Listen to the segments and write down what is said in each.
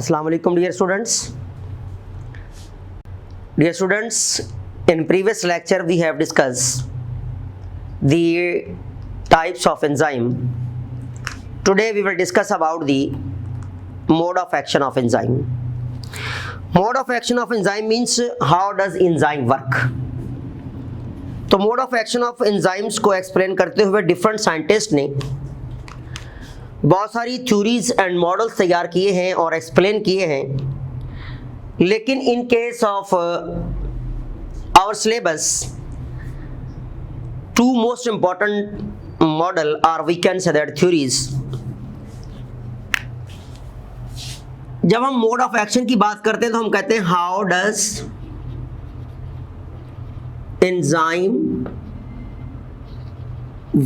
Assalamu alaikum dear students. Dear students, in previous lecture we have discussed the types of enzyme. Today we will discuss about the mode of action of enzyme. Mode of action of enzyme means how does enzyme work. तो mode of action of enzymes को explain करते हुए different scientist ने बहुत सारी theories and models तैयार किए हैं और एक्सप्लेन किए हैं, लेकिन in case of our syllabus two most important model are we can say that theories. जब हम मोड ऑफ एक्शन की बात करते हैं तो हम कहते हैं how does enzyme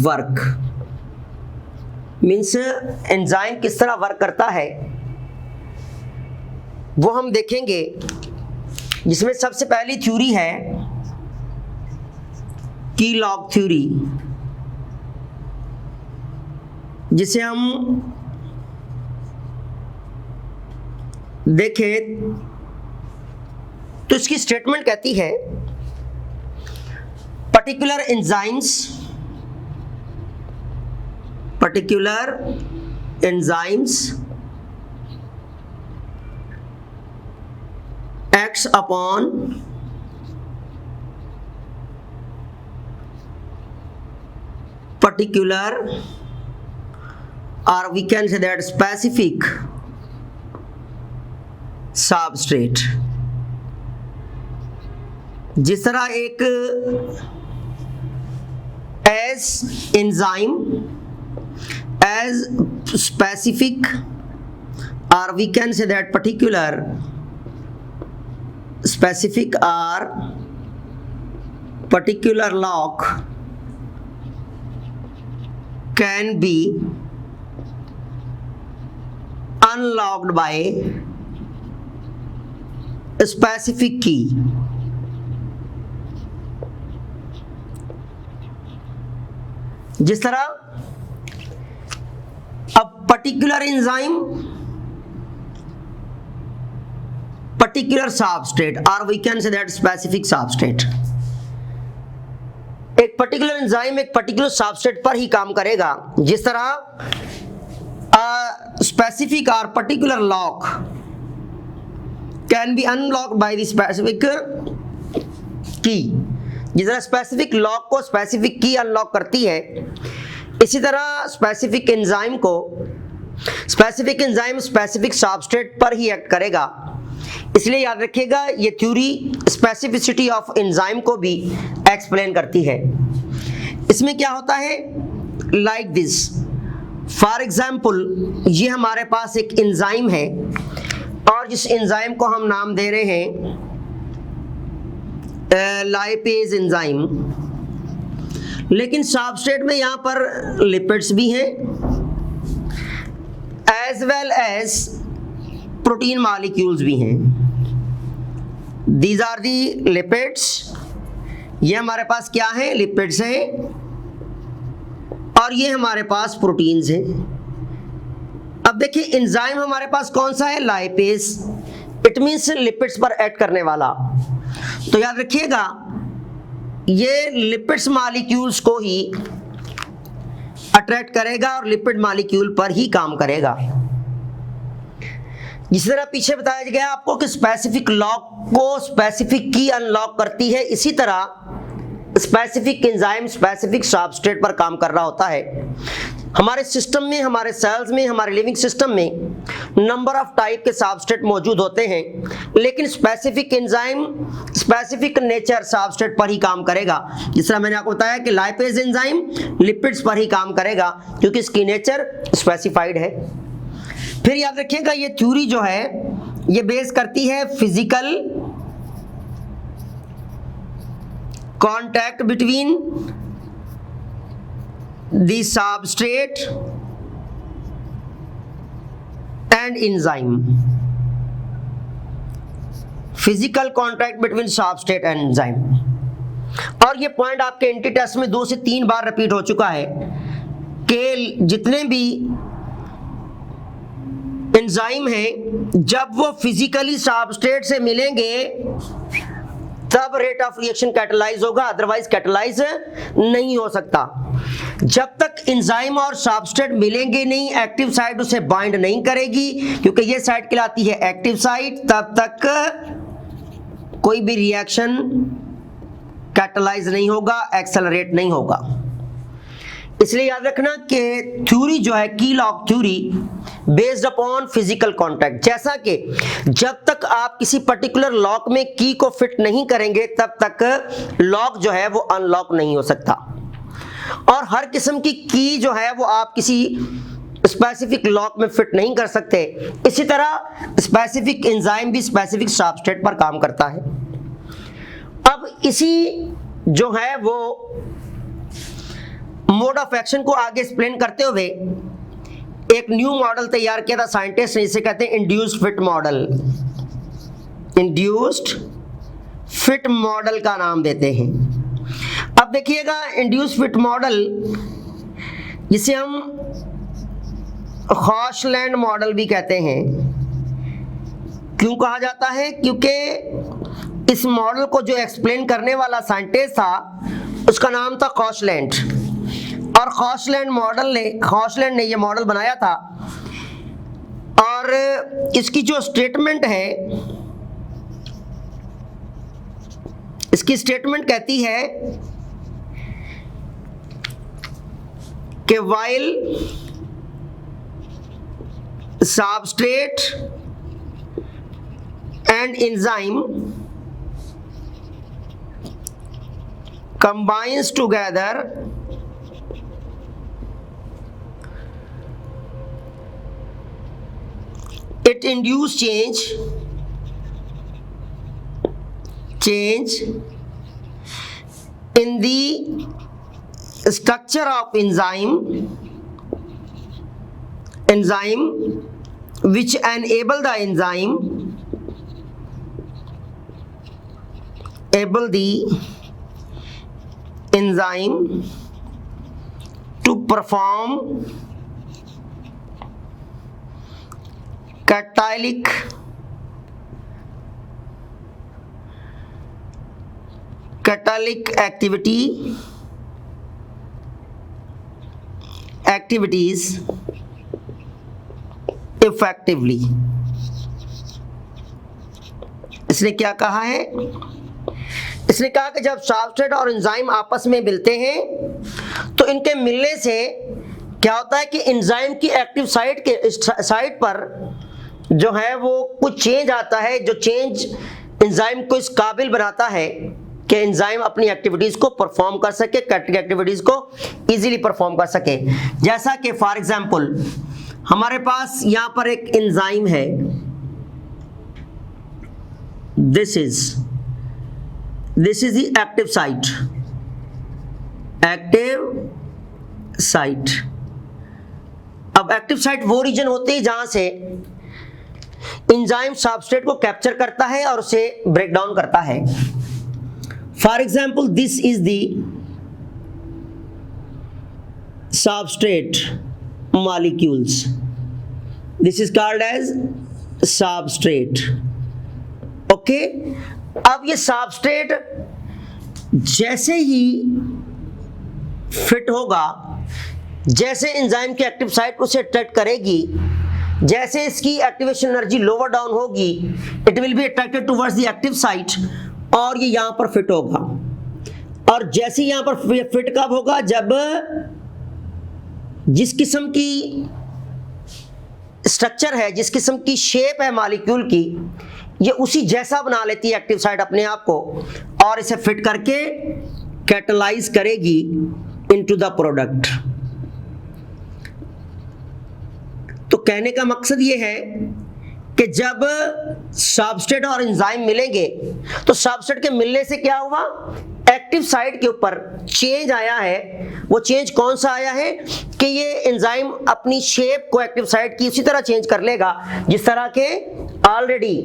work. Means enzyme किस तरह वर्क करता है वो हम देखेंगे, जिसमें सबसे पहली थ्योरी है की लॉग थ्योरी, जिसे हम देखें तो इसकी स्टेटमेंट कहती है particular enzymes acts upon particular, or we can say that specific substrate. जिस तरह एक as enzyme as specific, or we can say that particular specific or particular lock can be unlocked by a specific key. जिस तरह अब particular enzyme particular substrate, और we can say that specific substrate. एक particular enzyme एक particular substrate पर ही काम करेगा, जिस तरह स्पेसिफिक और particular lock can be unlocked by the specific key. जिस तरह स्पेसिफिक लॉक को स्पेसिफिक की अनलॉक करती है, इसी तरह स्पेसिफिक एंजाइम स्पेसिफिक सबस्ट्रेट पर ही एक्ट करेगा. इसलिए याद रखिएगा ये थ्योरी स्पेसिफिसिटी ऑफ एंजाइम को भी एक्सप्लेन करती है. इसमें क्या होता है, लाइक दिस. फॉर एग्जाम्पल ये हमारे पास एक एंजाइम है और जिस एंजाइम को हम नाम दे रहे हैं लाइपेज एंजाइम, लेकिन सबस्ट्रेट में यहां पर लिपिड्स भी हैं as well as protein molecules भी हैं. These are the lipids. ये हमारे पास क्या है, लिपिड्स हैं, और ये हमारे पास प्रोटीन्स हैं. अब देखिए एंजाइम हमारे पास कौन सा है, लाइपेज. इट मींस लिपिड्स पर एक्ट करने वाला. तो याद रखिएगा ये लिपिड्स मॉलिक्यूल्स को ही अट्रैक्ट करेगा और लिपिड मॉलिक्यूल पर ही काम करेगा. जिस तरह पीछे बताया गया आपको कि स्पेसिफिक लॉक को स्पेसिफिक की अनलॉक करती है, इसी तरह स्पेसिफिक एंजाइम स्पेसिफिक सबस्ट्रेट पर काम कर रहा होता है. हमारे सिस्टम में, हमारे सेल्स में, हमारे लिविंग सिस्टम में नंबर ऑफ टाइप के सबस्ट्रेट मौजूद होते हैं, लेकिन specific enzyme specific nature substrate पर ही काम करेगा. जिस तरह मैंने आपको बताया कि लाइपेज एंजाइम लिपिड्स पर ही काम करेगा क्योंकि इसकी नेचर स्पेसिफाइड है. फिर याद रखिएगा ये थ्योरी जो है ये बेस करती है physical contact between the substrate and enzyme. Physical contact between substrate and enzyme. और ये पॉइंट आपके एंटी टेस्ट में 2 से 3 बार रिपीट हो चुका है कि जितने भी एंजाइम है, जब वो फिजिकली सबस्ट्रेट से मिलेंगे तब रेट ऑफ रिएक्शन कैटलाइज होगा, अदरवाइज कैटलाइज नहीं हो सकता। जब तक एंजाइम और सबस्ट्रेट मिलेंगे नहीं, एक्टिव साइट उसे बाइंड नहीं करेगी, क्योंकि ये साइट कहलाती है एक्टिव साइट, तब तक कोई भी रिएक्शन कैटलाइज नहीं होगा, एक्सेलरेट नहीं होगा। इसलिए याद रखना कि थ्योरी जो है की log theory based upon physical contact, जैसा कि जब तक आप किसी पर्टिकुलर लॉक में की को फिट नहीं करेंगे तब तक लॉक जो है वो अनलॉक नहीं हो सकता। और हर किस्म की की जो है वो आप किसी स्पेसिफिक लॉक में फिट नहीं कर सकते। इसी तरह स्पेसिफिक एंजाइम भी स्पेसिफिक सबस्ट्रेट पर काम करता है। अब इसी जो है वो मोड ऑफ एक्शन को आगे एक्सप्लेन करते हुए एक न्यू मॉडल तैयार किया था साइंटिस्ट ने, इसे कहते हैं induced fit model. Induced fit model का नाम देते हैं। अब देखिएगा, इंड्यूस्ड फिट मॉडल जिसे हम खॉशलैंड मॉडल भी कहते हैं। क्यों कहा जाता है? क्योंकि इस मॉडल को जो एक्सप्लेन करने वाला साइंटिस्ट था उसका नाम था खॉशलैंड, और खॉशलैंड ने ये मॉडल बनाया था। और इसकी जो स्टेटमेंट है, इसकी स्टेटमेंट कहती है कि while substrate and enzyme combines together, it induces change in the structure of enzyme which enable the enzyme to perform catalytic activities effectively। इसने क्या कहा है? इसने कहा कि जब सबस्ट्रेट और एंजाइम आपस में मिलते हैं तो इनके मिलने से क्या होता है कि एंजाइम की एक्टिव साइट पर जो है वो कुछ चेंज आता है, जो चेंज एंजाइम को इस काबिल बनाता है कि एंजाइम अपनी एक्टिविटीज को परफॉर्म कर सके, कैटलिटिक एक्टिविटीज को इजीली परफॉर्म कर सके। जैसा कि फॉर एग्जांपल हमारे पास यहां पर एक एंजाइम है, this is the active site. अब एक्टिव साइट वो रीजन होती है जहां से एंजाइम सबस्ट्रेट को कैप्चर करता है और उसे ब्रेक डाउन करता है। For example this is the substrate molecules, this is called as substrate. Okay, अब ये सबस्ट्रेट जैसे ही फिट होगा, जैसे एंजाइम की एक्टिव साइट उसे अट्रैक्ट करेगी, जैसे इसकी एक्टिवेशन एनर्जी लोअर डाउन होगी, it will be attracted towards the active site और ये यहां पर फिट होगा। और जैसे यहां पर फिट कब होगा? जब जिस किस्म की स्ट्रक्चर है, जिस किस्म की शेप है मॉलिक्यूल की, ये उसी जैसा बना लेती है एक्टिव साइट अपने आप को और इसे फिट करके कैटलाइज करेगी इनटू द प्रोडक्ट। तो कहने का मकसद ये है कि जब सबस्ट्रेट और एंजाइम मिलेंगे तो सबस्ट्रेट के मिलने से क्या हुआ? एक्टिव साइट के ऊपर चेंज आया है। वो चेंज कौन सा आया है कि ये एंजाइम अपनी शेप को एक्टिव साइट की उसी तरह चेंज कर लेगा जिस तरह के ऑलरेडी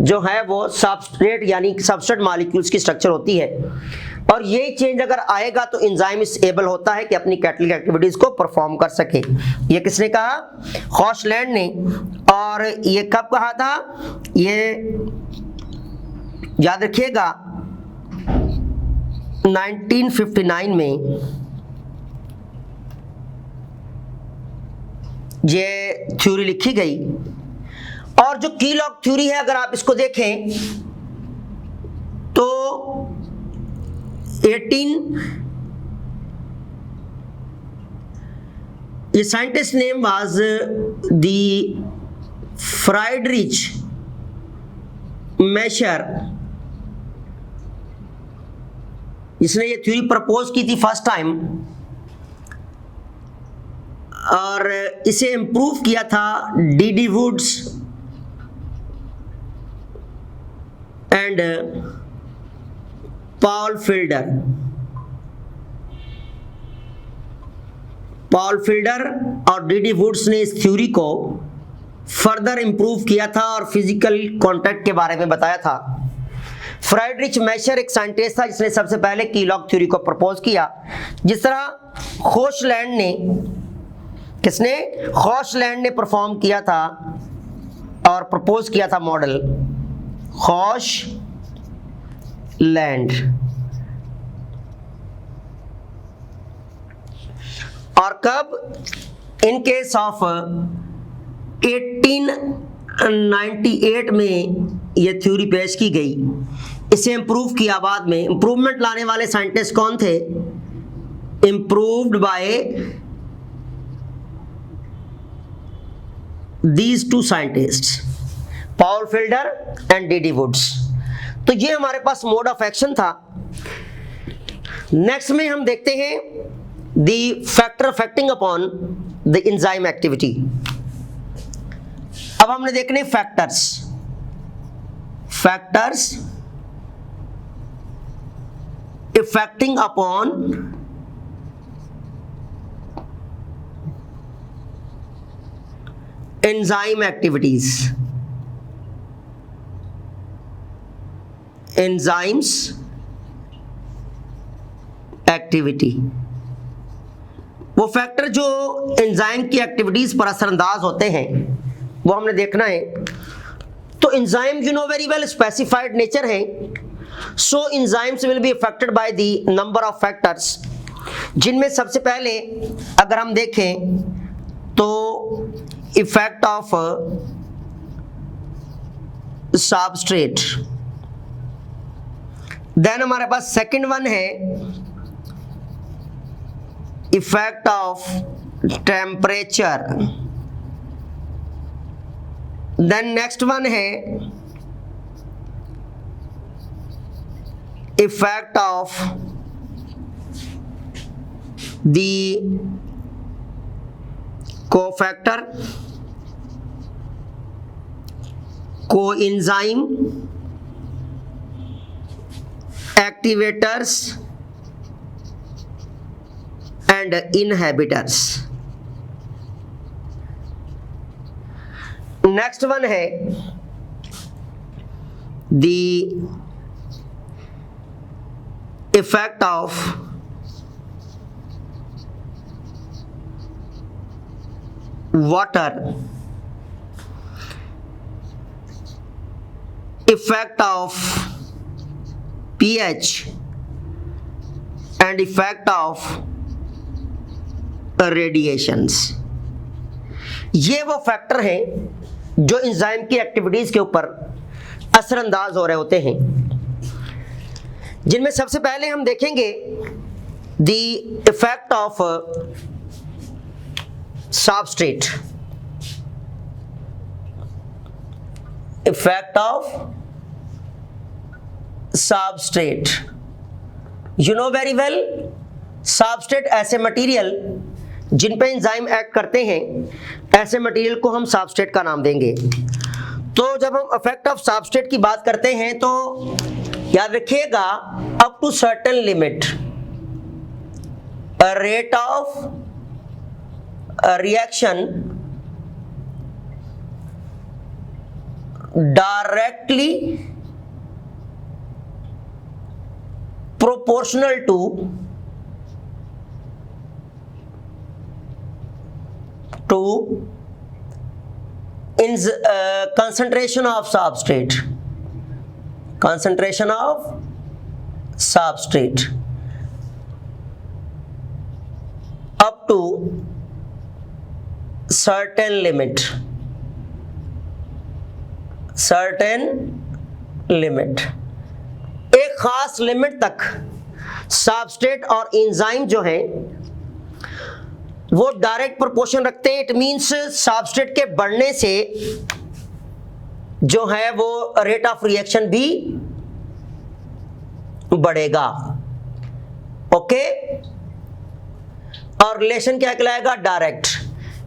जो है वो सबस्ट्रेट यानी सबस्ट्रेट मॉलिक्यूल्स की स्ट्रक्चर होती है। और ये चेंज अगर आएगा तो एंजाइम एबल होता है कि अपनी कैटलिक एक्टिविटीज को परफॉर्म कर सके। ये किसने कहा? हॉशलैंड ने। और ये कब कहा था? ये याद रखिएगा 1959 में ये थ्योरी लिखी गई। और जो की लॉग थ्योरी है, अगर आप इसको देखें तो 18 ये scientist name was the Friedrich Miescher, जिसने ये थ्योरी प्रपोज की थी फर्स्ट टाइम, और इसे इंप्रूव किया था D Woods and Paul Fielder. Paul Fielder और डी वुड्स ने इस थ्योरी को फर्दर इंप्रूव किया था और फिजिकल कांटेक्ट के बारे में बताया था। फ्राइडरिच मैशर एक साइंटिस्ट था जिसने सबसे पहले की लॉग थ्योरी को प्रपोज किया। जिस तरह हॉशलैंड ने, किसने? हॉशलैंड ने परफॉर्म किया था और प्रपोज किया था मॉडल, हॉशलैंड। और कब? इन केस ऑफ 1898 में यह थ्योरी पेश की गई। इसे इंप्रूव किया बाद में। इंप्रूवमेंट लाने वाले साइंटिस्ट कौन थे? Improved by these two scientists, Paul Fielder and D Woods. तो ये हमारे पास मोड ऑफ एक्शन था। नेक्स्ट में हम देखते हैं the factor affecting upon the enzyme activity. अब हमने देखने factors effecting upon enzyme activities, enzymes activity. वो फैक्टर जो एंजाइम की एक्टिविटीज पर असरअंदाज होते हैं वो हमने देखना है। तो enzyme you know very well specified nature है, so enzymes will be affected by the number of factors, जिनमें सबसे पहले अगर हम देखें तो इफेक्ट ऑफ सबस्ट्रेट। देन हमारे पास सेकंड वन है effect of temperature. Then next one है effect of the cofactor, coenzyme, activators and inhibitors. Next one है the effect of water, effect of pH and effect of radiations. ये वो factor हैं जो enzyme की activities के ऊपर असरअंदाज हो रहे होते हैं, जिनमें सबसे पहले हम देखेंगे the effect of substrate. Effect of substrate, you know very well, substrate ऐसे मटेरियल जिन पे एंजाइम एक्ट करते हैं, ऐसे मटेरियल को हम सबस्ट्रेट का नाम देंगे। तो जब हम इफेक्ट ऑफ सबस्ट्रेट की बात करते हैं तो याद रखिएगा up to certain limit rate of reaction directly proportional to concentration of substrate up to certain limit एक खास लिमिट तक सबस्ट्रेट और एंजाइम जो है वो डायरेक्ट प्रोपोर्शन रखते हैं। इट मींस सबस्ट्रेट के बढ़ने से जो है वो रेट ऑफ रिएक्शन भी बढ़ेगा। ओके, और रिलेशन क्या कहलाएगा? डायरेक्ट,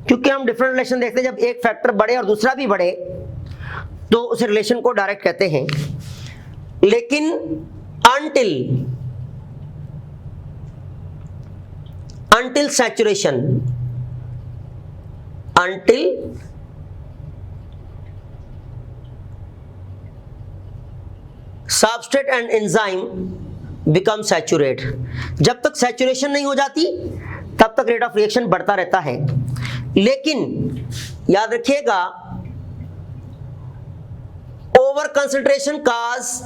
क्योंकि हम डिफरेंट रिलेशन देखते हैं, जब एक फैक्टर बढ़े और दूसरा भी बढ़े तो उस रिलेशन को डायरेक्ट कहते हैं। लेकिन until saturation, until substrate and enzyme become saturate, जब तक saturation नहीं हो जाती तब तक रेट ऑफ रिएक्शन बढ़ता रहता है। लेकिन याद रखिएगा, ओवर कंसंट्रेशन काज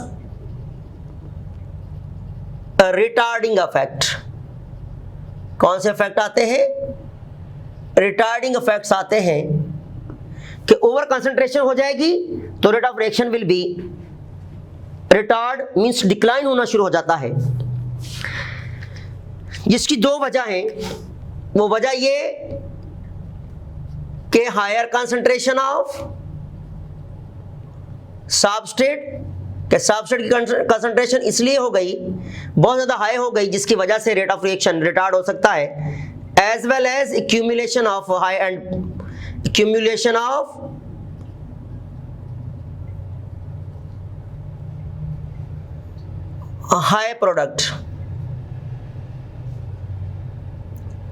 रिटार्डिंग इफेक्ट। कौन से इफेक्ट आते हैं? रिटार्डिंग इफेक्ट्स आते हैं कि ओवर कंसंट्रेशन हो जाएगी तो rate of reaction will B retard, means decline होना शुरू हो जाता है। जिसकी दो वजह हैं। वो वजह ये कि हायर कंसंट्रेशन ऑफ सबस्ट्रेट कि सबस्ट्रेट की कंसंट्रेशन इसलिए हो गई, बहुत ज्यादा हाई हो गई, जिसकी वजह से रेट ऑफ रिएक्शन रिटार्ड हो सकता है, as well as accumulation of high and accumulation of high product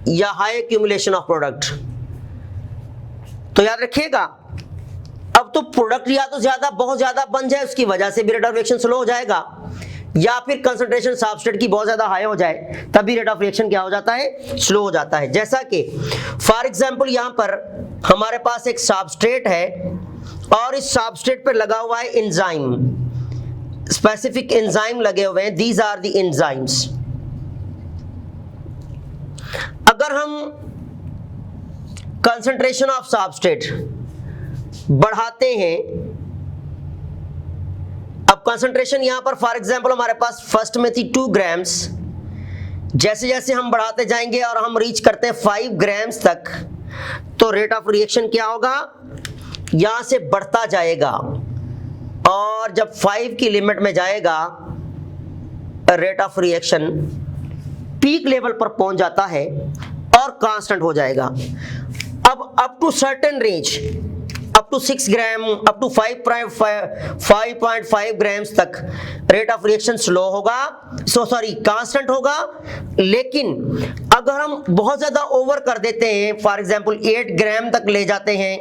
या हाई एक्यूमुलेशन ऑफ प्रोडक्ट। तो याद रखिएगा, अब तो प्रोडक्ट या तो ज्यादा बहुत ज्यादा बन जाए, उसकी वजह से भी रेट ऑफ रिएक्शन स्लो हो जाएगा, या फिर कंसंट्रेशन सबस्ट्रेट की बहुत ज्यादा हाई हो जाए तभी रेट ऑफ रिएक्शन क्या हो जाता है? स्लो हो जाता है। जैसा कि फॉर एग्जांपल यहां पर हमारे पास एक सबस्ट्रेट है और इस सबस्ट्रेट पर लगा हुआ है एंजाइम, स्पेसिफिक एंजाइम लगे हुए हैं। These are the enzymes. अगर हम कंसंट्रेशन ऑफ सबस्ट्रेट बढ़ाते हैं, अब कंसंट्रेशन यहां पर फॉर एग्जांपल हमारे पास फर्स्ट में थी 2 ग्राम्स, जैसे जैसे हम बढ़ाते जाएंगे और हम रीच करते हैं 5 ग्राम्स तक, तो रेट ऑफ रिएक्शन क्या होगा? यहां से बढ़ता जाएगा और जब 5 की लिमिट में जाएगा rate of reaction peak level पर पहुंच जाता है और कांस्टेंट हो जाएगा। अब up to certain range, up to 6 ग्राम, अप टू 5.5 ग्राम्स तक रेट ऑफ रिएक्शन स्लो होगा, कांस्टेंट होगा। लेकिन अगर हम बहुत ज्यादा ओवर कर देते हैं, फॉर एग्जांपल 8 ग्राम तक ले जाते हैं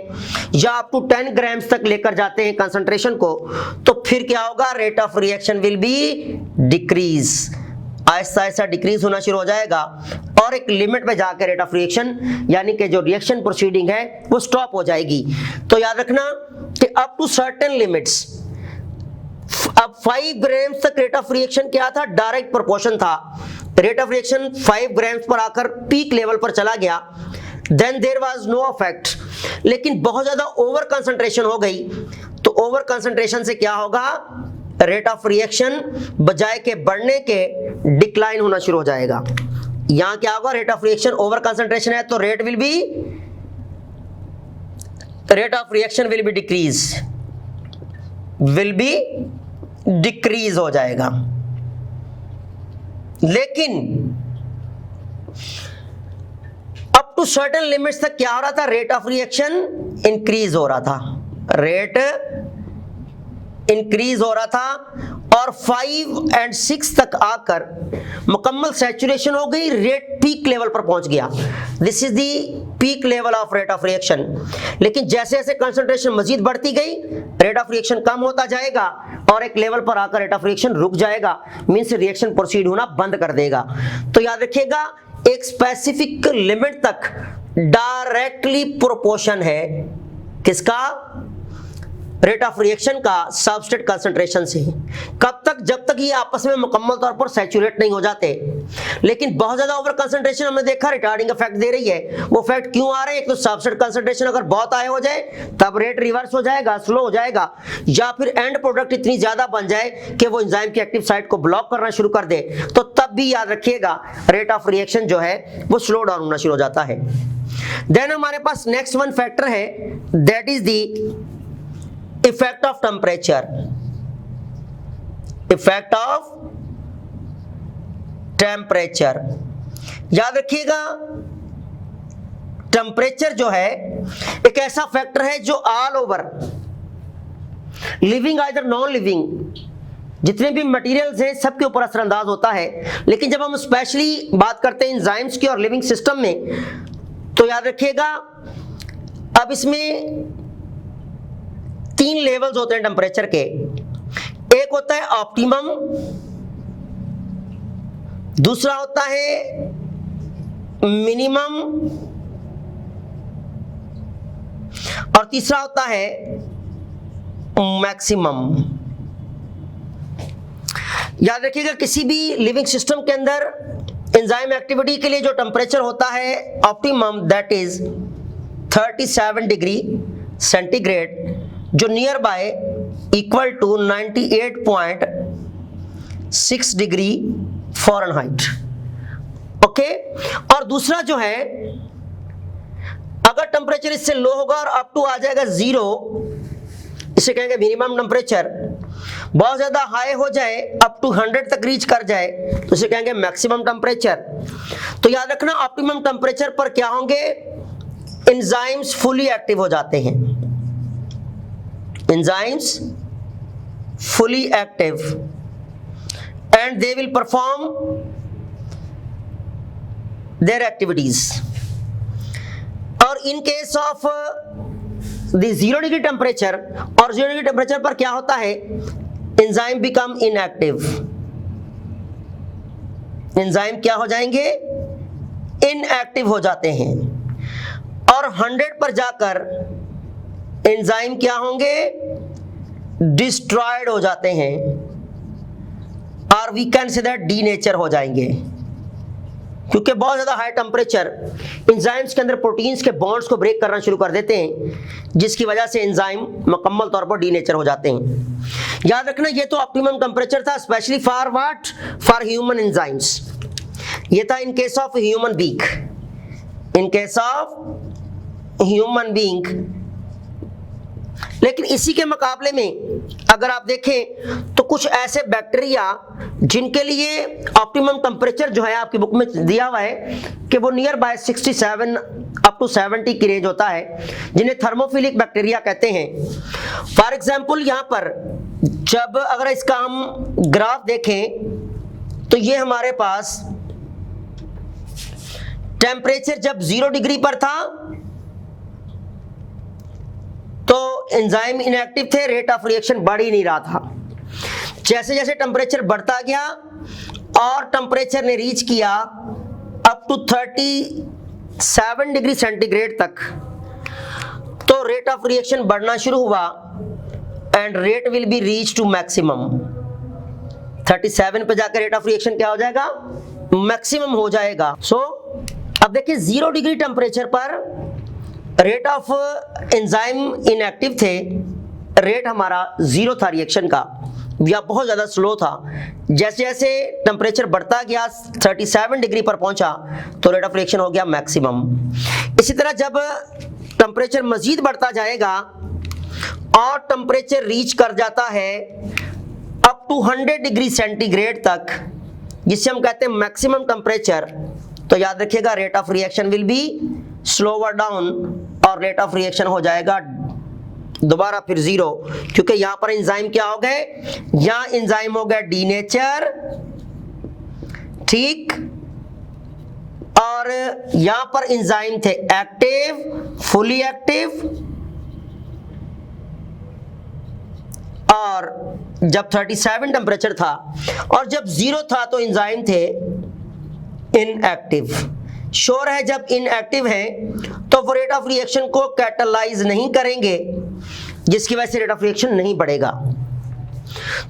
या अप टू 10 ग्राम्स तक लेकर जाते हैं कंसंट्रेशन को, तो फिर क्या होगा? Rate of reaction will be decrease, Aahista Aahista decrease होना शुरू हो जाएगा और एक लिमिट पे जाकर रेट ऑफ रिएक्शन यानी कि जो रिएक्शन प्रोसीडिंग है वो स्टॉप हो जाएगी। तो याद रखना कि अप टू सर्टेन लिमिट्स, अब 5 ग्राम्स तक रेट ऑफ रिएक्शन क्या था? डायरेक्ट प्रोपोर्शन था। रेट ऑफ रिएक्शन 5 ग्राम्स पर आकर पीक लेवल पर चला गया, then there was no effect. लेकिन बहुत ज्यादा ओवर कंसंट्रेशन हो गई, तो ओवर कंसंट्रेशन से क्या होगा? रेट ऑफ रिएक्शन बजाय के बढ़ने के डिक्लाइन होना शुरू हो जाएगा। यहां क्या होगा? Rate of reaction over concentration है तो rate of reaction will be decrease हो जाएगा। लेकिन अप टू सर्टेन लिमिट्स तक क्या हो रहा था? रेट ऑफ रिएक्शन इंक्रीज हो रहा था, रेट इंक्रीज हो रहा था और 5 और 6 तक आकर मुकम्मल सैचुरेशन हो गई, रेट पीक लेवल पर पहुंच गया। This is the peak level of rate of reaction. लेकिन जैसे जैसे कंसंट्रेशन मजीद बढ़ती गई, रेट ऑफ रिएक्शन कम होता जाएगा और एक लेवल पर आकर रेट ऑफ रिएक्शन रुक जाएगा, मींस रिएक्शन प्रोसीड होना बंद कर देगा। तो याद रखिएगा, एक स्पेसिफिक लिमिट तक डायरेक्टली प्रोपोर्शन है किसका? रेट ऑफ रिएक्शन का सबस्ट्रेट कंसंट्रेशन से। कब तक? जब तक ये आपस में मुकम्मल तौर पर सैचुरेट नहीं हो जाते। लेकिन बहुत ज्यादा ओवर कंसंट्रेशन हमने देखा रिटार्डिंग इफेक्ट दे रही है। वो इफेक्ट क्यों आ रहे हैं? एक तो सबस्ट्रेट कंसंट्रेशन अगर बहुत हाई हो जाए तब रेट रिवर्स हो जाएगा, स्लो हो जाएगा, या फिर एंड प्रोडक्ट इतनी ज्यादा बन जाए कि वो एंजाइम की एक्टिव साइट को ब्लॉक करना शुरू कर दे, तो तब भी याद रखिएगा रेट ऑफ रिएक्शन जो है वो स्लो डाउन होना शुरू हो जाता है। देन हमारे पास नेक्स्ट वन फैक्टर है, that is the effect of temperature. Effect of temperature, याद रखिएगा टेम्परेचर जो है एक ऐसा फैक्टर है जो all over living either non living जितने भी मटेरियल्स हैं सबके ऊपर असरअंदाज होता है। लेकिन जब हम स्पेशली बात करते हैं एंजाइम्स की और लिविंग सिस्टम में, तो याद रखिएगा अब इसमें 3 लेवल्स होते हैं टेम्परेचर के। एक होता है ऑप्टिमम, दूसरा होता है मिनिमम और तीसरा होता है मैक्सिमम। याद रखिएगा किसी भी लिविंग सिस्टम के अंदर एंजाइम एक्टिविटी के लिए जो टेम्परेचर होता है optimum, that is 37 degree centigrade, जो near by equal to 98.6 degree Fahrenheit. Okay, और दूसरा जो है अगर टेम्परेचर इससे लो होगा और अप टू आ जाएगा 0, इसे कहेंगे मिनिमम टेम्परेचर। बहुत ज्यादा हाई हो जाए, अप टू 100 तक रीच कर जाए, तो इसे कहेंगे मैक्सिमम टेम्परेचर। तो याद रखना ऑप्टिमम टेम्परेचर पर क्या होंगे? एंजाइम्स फुली एक्टिव हो जाते हैं। enzymes fully active and they will perform their activities. और in case of the 0 degree temperature, और 0 degree temperature पर क्या होता है? enzyme become inactive. enzyme क्या हो जाएंगे? inactive हो जाते हैं। और 100 पर जाकर एंजाइम क्या होंगे? डिस्ट्रॉयड हो जाते हैं, और we can say that denature हो जाएंगे। क्योंकि बहुत ज्यादा हाई टेम्परेचर एंजाइम्स के अंदर प्रोटीन्स के बॉन्ड्स को ब्रेक करना शुरू कर देते हैं, जिसकी वजह से एंजाइम मुकम्मल तौर पर डीनेचर हो जाते हैं। याद रखना ये तो ऑप्टिमम टेम्परेचर था, specially for what? For human enzymes. ये था इन case of human being. In case of human being. लेकिन इसी के मुकाबले में अगर आप देखें तो कुछ ऐसे बैक्टीरिया जिनके लिए ऑप्टिमम टेम्परेचर जो है आपकी बुक में दिया हुआ है कि वो नियर बाय 67 अप टू 70 की रेंज होता है, जिन्हें थर्मोफिलिक बैक्टीरिया कहते हैं। फॉर एग्जांपल यहाँ पर जब अगर इसका हम ग्राफ देखें तो ये हमारे पास टेम्परेचर जब 0 डिग्री पर था तो एंजाइम इनएक्टिव थे, रेट ऑफ रिएक्शन बढ़ ही नहीं रहा था। जैसे जैसे टेम्परेचर बढ़ता गया और टेम्परेचर ने रीच किया अप टू 37 डिग्री सेंटीग्रेड तक, तो रेट ऑफ रिएक्शन बढ़ना शुरू हुआ and rate will be reach to maximum. 37 पे जाकर रेट ऑफ रिएक्शन क्या हो जाएगा? मैक्सिमम हो जाएगा। अब देखिए 0 डिग्री टेम्परेचर पर रेट ऑफ एंजाइम इनएक्टिव थे, रेट हमारा 0 था रिएक्शन का, या बहुत ज़्यादा स्लो था। जैसे जैसे टेम्परेचर बढ़ता गया 37 डिग्री पर पहुंचा तो रेट ऑफ रिएक्शन हो गया मैक्सिमम। इसी तरह जब टेम्परेचर मजीद बढ़ता जाएगा और टेम्परेचर रीच कर जाता है अप टू 100 डिग्री सेंटीग्रेड तक, जिसे हम कहते हैं मैक्सिमम टेम्परेचर, तो याद रखिएगा rate of reaction will B slower down और रेट ऑफ रिएक्शन हो जाएगा दोबारा फिर 0, क्योंकि यहां पर एंजाइम क्या हो गए? यहां एंजाइम हो गया डीनेचर, ठीक, और यहां पर एंजाइम थे एक्टिव, फुली एक्टिव, और जब 37 टेम्परेचर था और जब 0 था तो एंजाइम थे इनएक्टिव। श्योर है जब इनएक्टिव है तो वो रेट ऑफ रिएक्शन को कैटलाइज नहीं करेंगे, जिसकी वजह से रेट ऑफ रिएक्शन नहीं बढ़ेगा।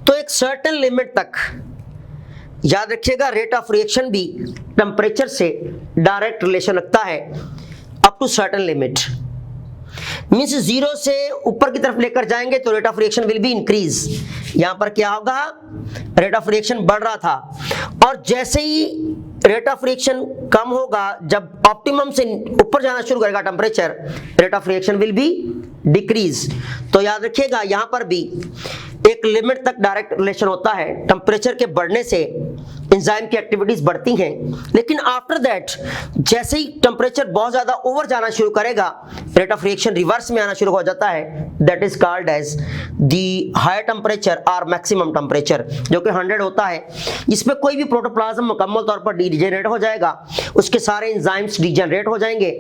तो एक सर्टेन लिमिट तक याद रखिएगा, रेट ऑफ रिएक्शन भी टेम्परेचर से डायरेक्ट रिलेशन रखता है up to certain limit. Means 0 से ऊपर की तरफ लेकर जाएंगे तो rate of reaction will be increase. यहां पर क्या होगा, रेट ऑफ रिएक्शन बढ़ रहा था, और जैसे ही रेट ऑफ रिएक्शन कम होगा, जब ऑप्टिमम से ऊपर जाना शुरू करेगा temperature, rate of reaction will be decrease. तो याद रखिएगा यहां पर भी एक लिमिट तक डायरेक्ट रिलेशन होता है। टेम्परेचर के बढ़ने से एंजाइम की एक्टिविटीज बढ़ती हैं, लेकिन आफ्टर दैट जैसे ही टेम्परेचर बहुत ज्यादा ओवर जाना शुरू करेगा, रेट ऑफ रिएक्शन रिवर्स में आना शुरू हो जाता है। That is called as the higher temperature और मैक्सिमम टेम्परेचर, जो कि 100 होता है। इसमें कोई भी प्रोटोप्लाज्म मुकम्मल तौर पर डीजेनरेट हो जाएगा, उसके सारे एंजाइम्स डीजेनरेट हो जाएंगे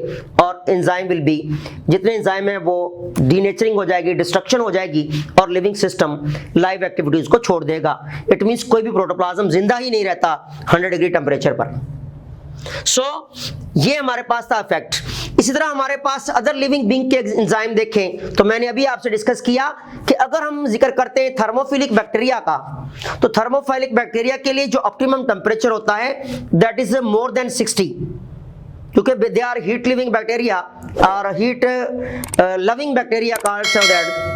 और एंजाइम विल बी, जितने एंजाइम है वो डीनेचरिंग हो जाएगी, डिस्ट्रक्शन हो जाएगी, और लिविंग सिस्टम लाइव एक्टिविटीज को छोड़ देगा। इट मींस कोई भी प्रोटोप्लाज्म जिंदा ही नहीं रहता 100 डिग्री टेम्परेचर पर। सो ये हमारे पास था इफेक्ट। इसी तरह हमारे पास अदर लिविंग बीइंग के एंजाइम देखें तो मैंने अभी आपसे डिस्कस किया कि अगर हम जिक्र करते हैं थर्मोफिलिक बैक्टीरिया का, तो थर्मोफिलिक बैक्टीरिया के लिए जो ऑप्टिमम टेम्परेचर होता है दैट इज मोर देन 60, क्योंकि they are heat living bacteria और heat loving bacteria called, so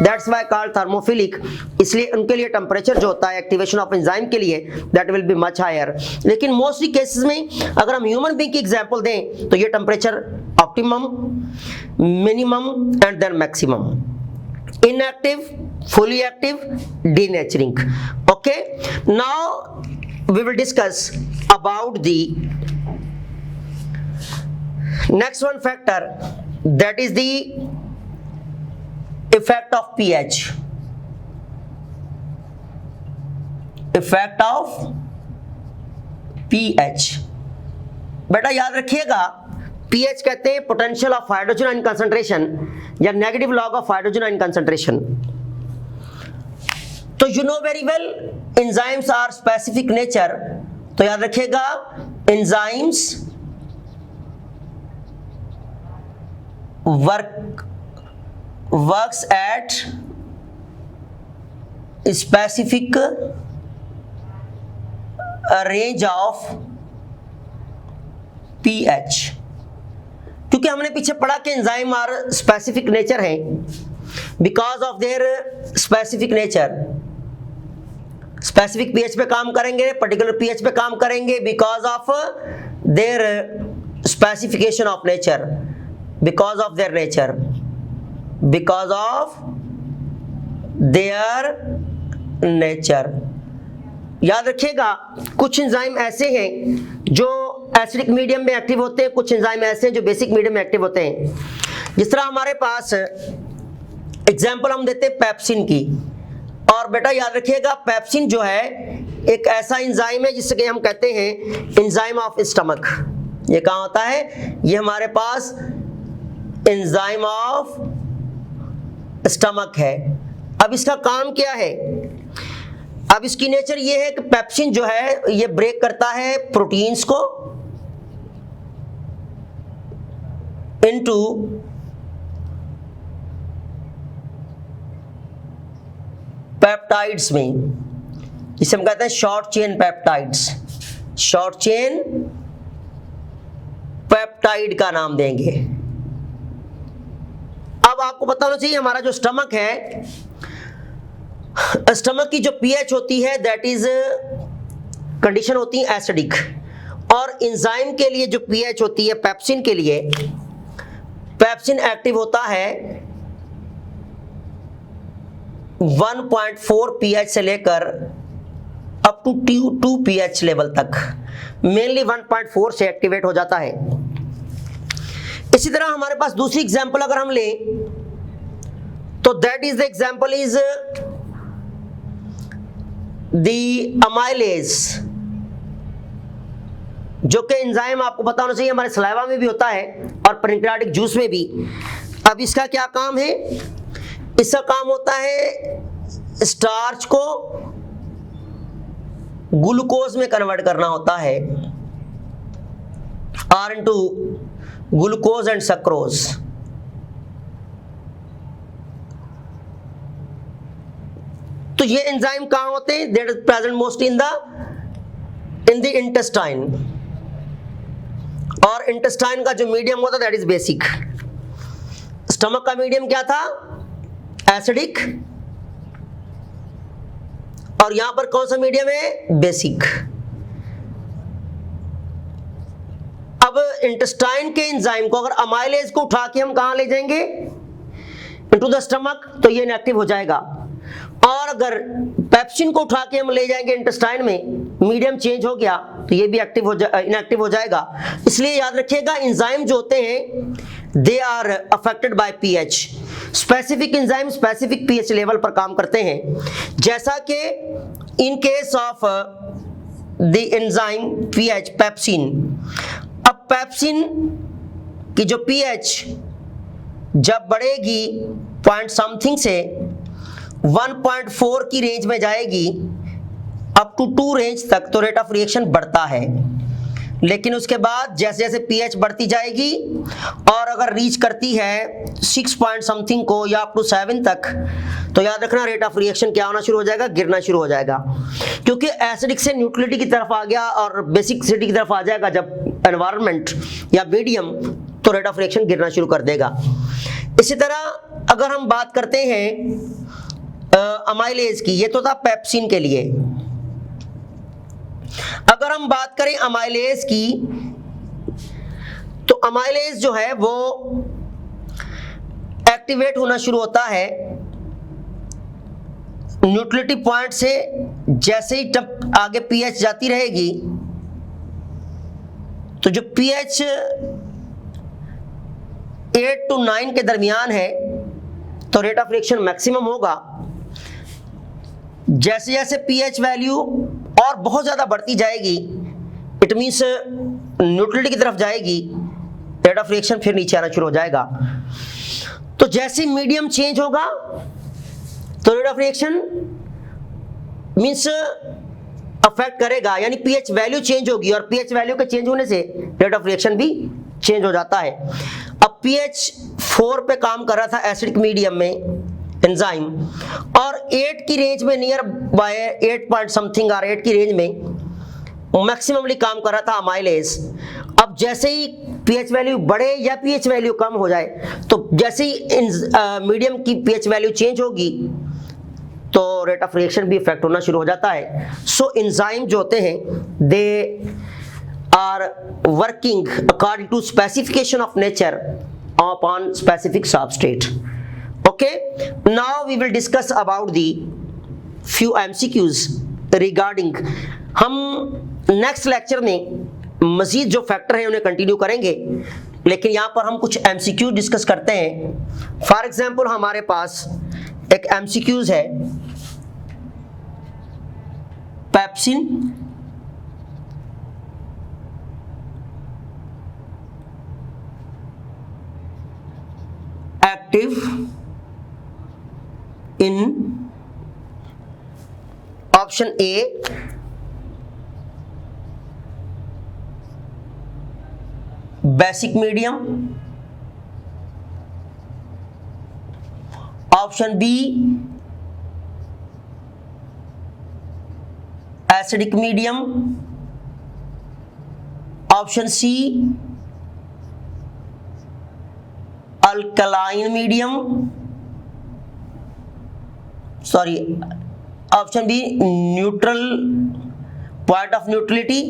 that's why called thermophilic. इसलिए उनके लिए टेम्परेचर जो होता है एक्टिवेशन ऑफ एंजाइम के लिए that will be much higher. लेकिन मोस्टली केसेस में अगर हम ह्यूमन बीइंग की एग्जांपल दें तो ये temperature optimum, minimum and then maximum, inactive, fully active, denaturing. Okay, now we will discuss about the next one factor, that is the effect of pH. Effect of pH, बेटा याद रखिएगा, pH कहते हैं potential of hydrogen ion concentration या negative log of hydrogen ion concentration. तो you know very well enzymes are specific nature, तो याद रखिएगा enzymes works at specific range of pH। क्योंकि हमने पीछे पढ़ा कि एंजाइम आर स्पेसिफिक नेचर हैं, because of their specific nature, specific pH पे काम करेंगे, पर्टिकुलर पीएच पे काम करेंगे, because of their specification of nature, because of their nature, because of their nature। याद रखिएगा कुछ एंजाइम ऐसे हैं जो एसिडिक मीडियम में एक्टिव होते हैं, कुछ एंजाइम ऐसे हैं जो बेसिक मीडियम में एक्टिव होते हैं। जिस तरह हमारे पास एग्जांपल हम देते हैं पेप्सिन की, और बेटा याद रखिएगा पेप्सिन जो है एक ऐसा एंजाइम है जिससे हम कहते हैं एंजाइम ऑफ स्टमक। ये कहाँ होता है, ये हमारे पास एंजाइम ऑफ स्टमक है। अब इसका काम क्या है, अब इसकी नेचर ये है कि पेप्सिन जो है ये ब्रेक करता है प्रोटीन्स को इनटू पेप्टाइड्स में, जिसे हम कहते हैं short chain peptides. Short chain peptide का नाम देंगे। अब आपको पता होना चाहिए हमारा जो स्टमक है, स्टमक की जो पीएच होती है दैट इज कंडीशन होती है एसिडिक, और एंजाइम के लिए जो पीएच होती है पेप्सिन के लिए, पेप्सिन एक्टिव होता है 1.4 पीएच से लेकर अप टू 2 पीएच लेवल तक, मेनली 1.4 से एक्टिवेट हो जाता है। इसी तरह हमारे पास दूसरी एग्जांपल अगर हम लें तो that is the example is the amylase. जो कि एंजाइम आपको पता होना चाहिए हमारे सलाइवा में भी होता है और पैनक्रियाटिक जूस में भी। अब इसका क्या काम है? इसका काम होता है स्टार्च को ग्लूकोज में कन्वर्ट करना होता है, R into glucose and sucrose. तो ये एंजाइम कहां होते हैं? That is present mostly in the intestine, और इंटेस्टाइन का जो मीडियम होता है दैट इज बेसिक। स्टमक का मीडियम क्या था? एसिडिक, और यहां पर कौन सा मीडियम है? बेसिक। अब इंटेस्टाइन के एंजाइम को अगर अमाइलेज को उठा के हम कहां ले जाएंगे? इनटू द स्टमक, तो ये इनएक्टिव हो जाएगा। और अगर पेप्सिन को उठा के हम ले जाएंगे इंटेस्टाइन में, मीडियम चेंज हो गया तो ये भी इनएक्टिव हो जाएगा। इसलिए याद रखिएगा एंजाइम जो होते हैं they are affected by pH. Specific enzyme specific pH level पर काम करते हैं, जैसा कि in case of the enzyme pH pepsin. अब पेप्सिन की जो पीएच जब बढ़ेगी पॉइंट समथिंग से 1.4 की रेंज में जाएगी अप टू 2 रेंज तक, तो रेट ऑफ रिएक्शन बढ़ता है। लेकिन उसके बाद जैसे जैसे पीएच बढ़ती जाएगी और अगर रीच करती है 6 पॉइंट समथिंग को या अप टू 7 तक, तो याद रखना रेट ऑफ रिएक्शन क्या होना शुरू हो जाएगा? गिरना शुरू हो जाएगा। क्योंकि एसिडिक से न्यूट्रलिटी की तरफ आ गया और बेसिसिटी की तरफ आ जाएगा जब एनवायरनमेंट या मीडियम, तो रेट ऑफ रिएक्शन गिरना शुरू कर देगा। इसी तरह अगर हम बात करते हैं अमाइलेज की, ये तो था पेप्सिन के लिए। अगर हम बात करें अमाइलेज की, तो अमाइलेज जो है वो एक्टिवेट होना शुरू होता है न्यूट्रलिटी पॉइंट से। जैसे ही जब आगे पीएच जाती रहेगी, तो जो पीएच 8 to 9 के दरमियान है, तो रेट ऑफ रिएक्शन मैक्सिमम होगा। जैसे जैसे पीएच वैल्यू और बहुत ज्यादा बढ़ती जाएगी, इट मींस न्यूट्रलिटी की तरफ जाएगी, रेट ऑफ रिएक्शन फिर नीचे आना शुरू हो जाएगा। तो जैसे मीडियम चेंज होगा तो rate of reaction means affect करेगा, यानी पीएच वैल्यू चेंज होगी, और पीएच वैल्यू के चेंज होने से रेट ऑफ रिएक्शन भी चेंज हो जाता है। अब पीएच 4 पे काम कर रहा था एसिडिक मीडियम में एंजाइम, और 8 की रेंज में नियर बाय 8 पॉइंट समथिंग और 8 की रेंज में मैक्सिममली काम कर रहा था अमाइलेज। अब जैसे ही पीएच वैल्यू बढ़े या पीएच वैल्यू कम हो जाए, तो जैसे ही मीडियम की पीएच वैल्यू चेंज होगी तो रेट ऑफ रिएक्शन भी इफेक्ट होना शुरू हो जाता है। सो एंजाइम जो होते हैं they are working according to specification of nature upon specific substrate. Okay, now we will discuss about the few MCQs regarding। हम नेक्स्ट लेक्चर में मजीद जो फैक्टर हैं उन्हें कंटिन्यू करेंगे, लेकिन यहाँ पर हम कुछ MCQ डिस्कस करते हैं। फॉर एग्जाम्पल हमारे पास एक MCQs है, pepsin active in option A basic medium, option B acidic medium, option C alkaline medium, sorry option B neutral point of neutrality,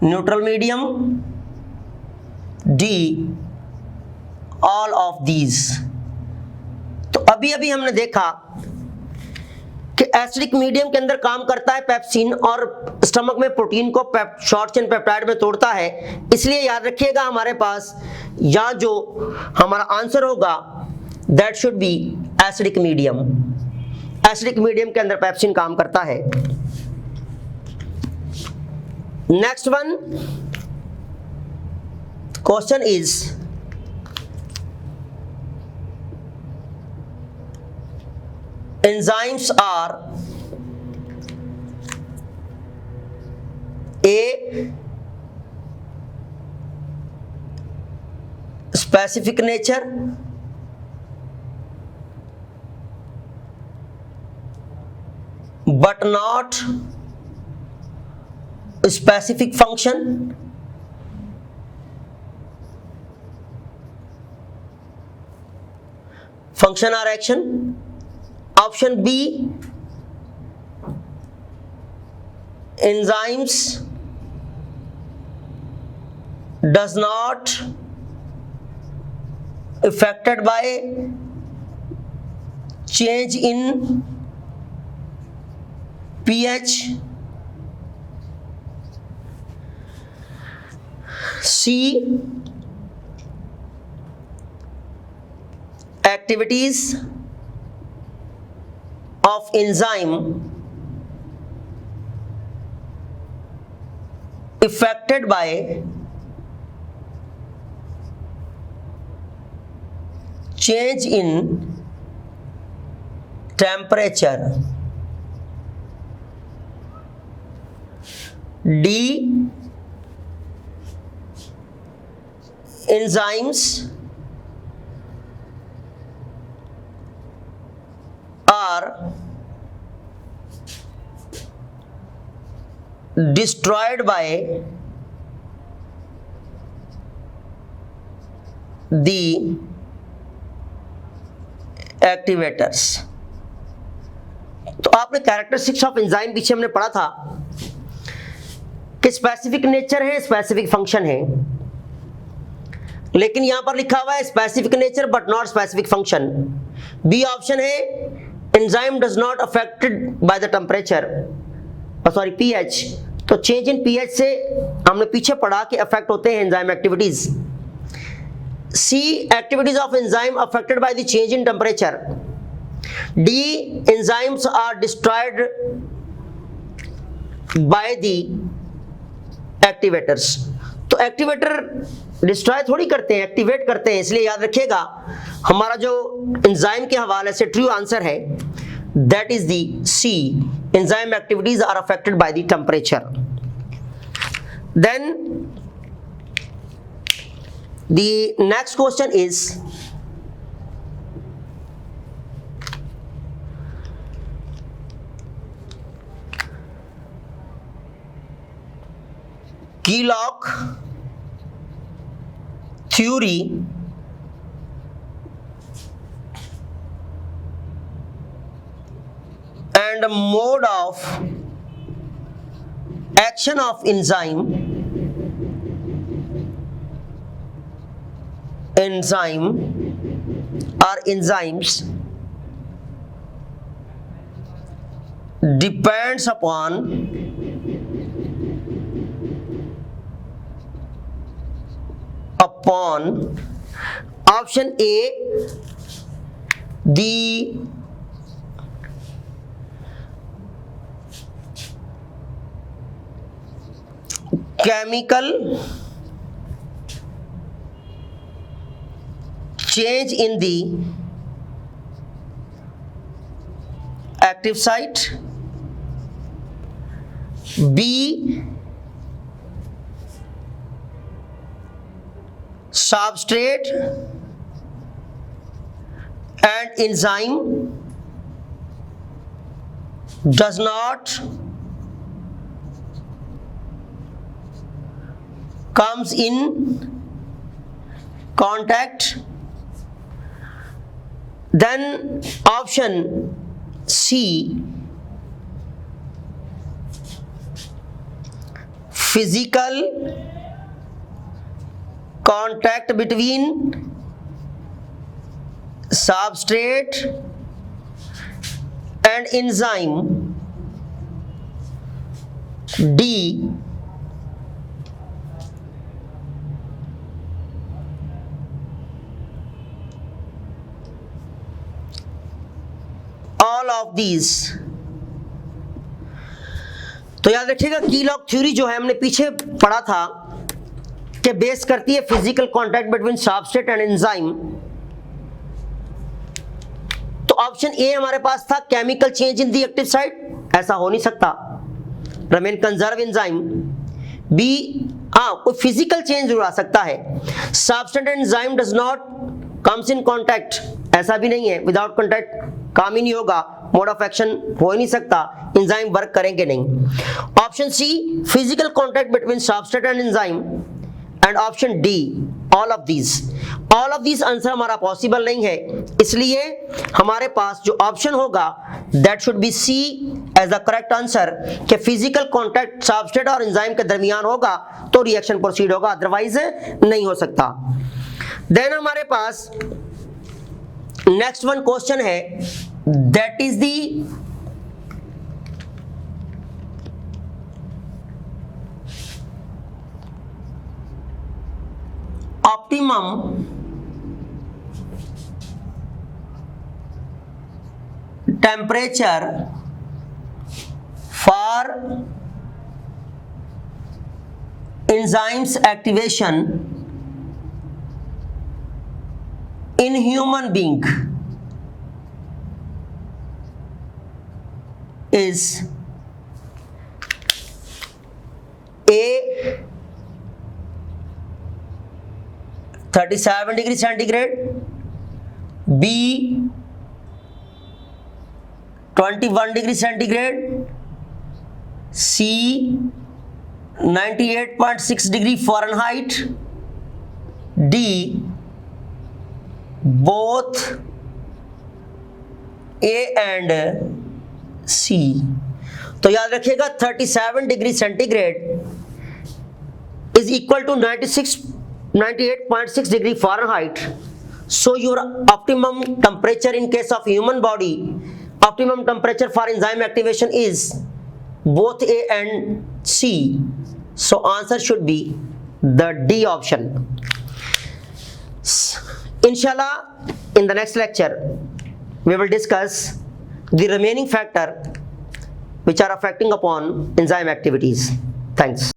neutral medium, D all of these. तो अभी अभी हमने देखा कि acidic medium के अंदर काम करता है पेप्सिन और स्टमक में प्रोटीन को शॉर्ट चेन पेप्टाइड में तोड़ता है। इसलिए याद रखिएगा हमारे पास यहाँ जो हमारा आंसर होगा that should B acidic medium. Acidic medium के अंदर पेप्सिन काम करता है। Next one question is, enzymes are A, specific nature, but not specific function, function or action. Option B, enzymes does not affected by change in pH. C, activities of enzyme affected by change in temperature. D, enzymes are destroyed by the activators. तो आपने characteristics of enzyme पीछे हमने पढ़ा था कि specific nature है, specific function है, लेकिन यहां पर लिखा हुआ है specific nature but not specific function. B option है enzyme does not affected by the temperature, sorry pH. तो चेंज इन पीएच से हमने पीछे पढ़ा कि अफेक्ट होते हैं enzyme activities. C, activities of enzyme affected by the change in temperature. D, enzymes are destroyed by the activators. तो activator destroy थोड़ी करते हैं, एक्टिवेट करते हैं, इसलिए याद रखिएगा हमारा जो एंजाइम के हवाले से ट्रू आंसर है that is the C, enzyme activities are affected by the temperature. Then the next question is, Kelock theory and mode of action of enzyme or enzymes depends upon option A, the chemical change in the active site, B, substrate and enzyme does not comes in contact. Then option C, physical contact between substrate and enzyme. D, all of these. तो याद रखिएगा की log theory जो है हमने पीछे पढ़ा था कि बेस करती है physical contact between substrate and enzyme. तो ऑप्शन ए हमारे पास था chemical change in the active site, ऐसा हो नहीं सकता, रिमेन कंजर्व एंजाइम। बी कोई फिजिकल चेंज जरूर आ सकता है, substrate and enzyme does not comes in contact, ऐसा भी नहीं है, विदाउट कांटेक्ट काम ही नहीं होगा, मोड ऑफ एक्शन हो ही नहीं सकता, एंजाइम वर्क करेंगे नहीं। Option C physical contact between substrate and enzyme, and option D all of these answer हमारा पॉसिबल नहीं है, इसलिए हमारे पास जो ऑप्शन होगा that should be C as the correct answer कि फिजिकल कांटेक्ट सबस्ट्रेट और एंजाइम के दरमियान होगा तो रिएक्शन प्रोसीड होगा, अदरवाइज नहीं हो सकता। देन हमारे पास नेक्स्ट वन क्वेश्चन है, that is the optimum temperature for enzymes activation in human being is A 37 degree centigrade, B 21 degree centigrade, C 98.6 degree Fahrenheit, D both A and C। तो याद रखिएगा 37 degree centigrade is equal to 98.6 degree Fahrenheit. So your optimum temperature in case of human body, optimum temperature for enzyme activation is both A and C. So answer should be the D option. Inshallah, in the next lecture, we will discuss the remaining factor which are affecting upon enzyme activities. Thanks.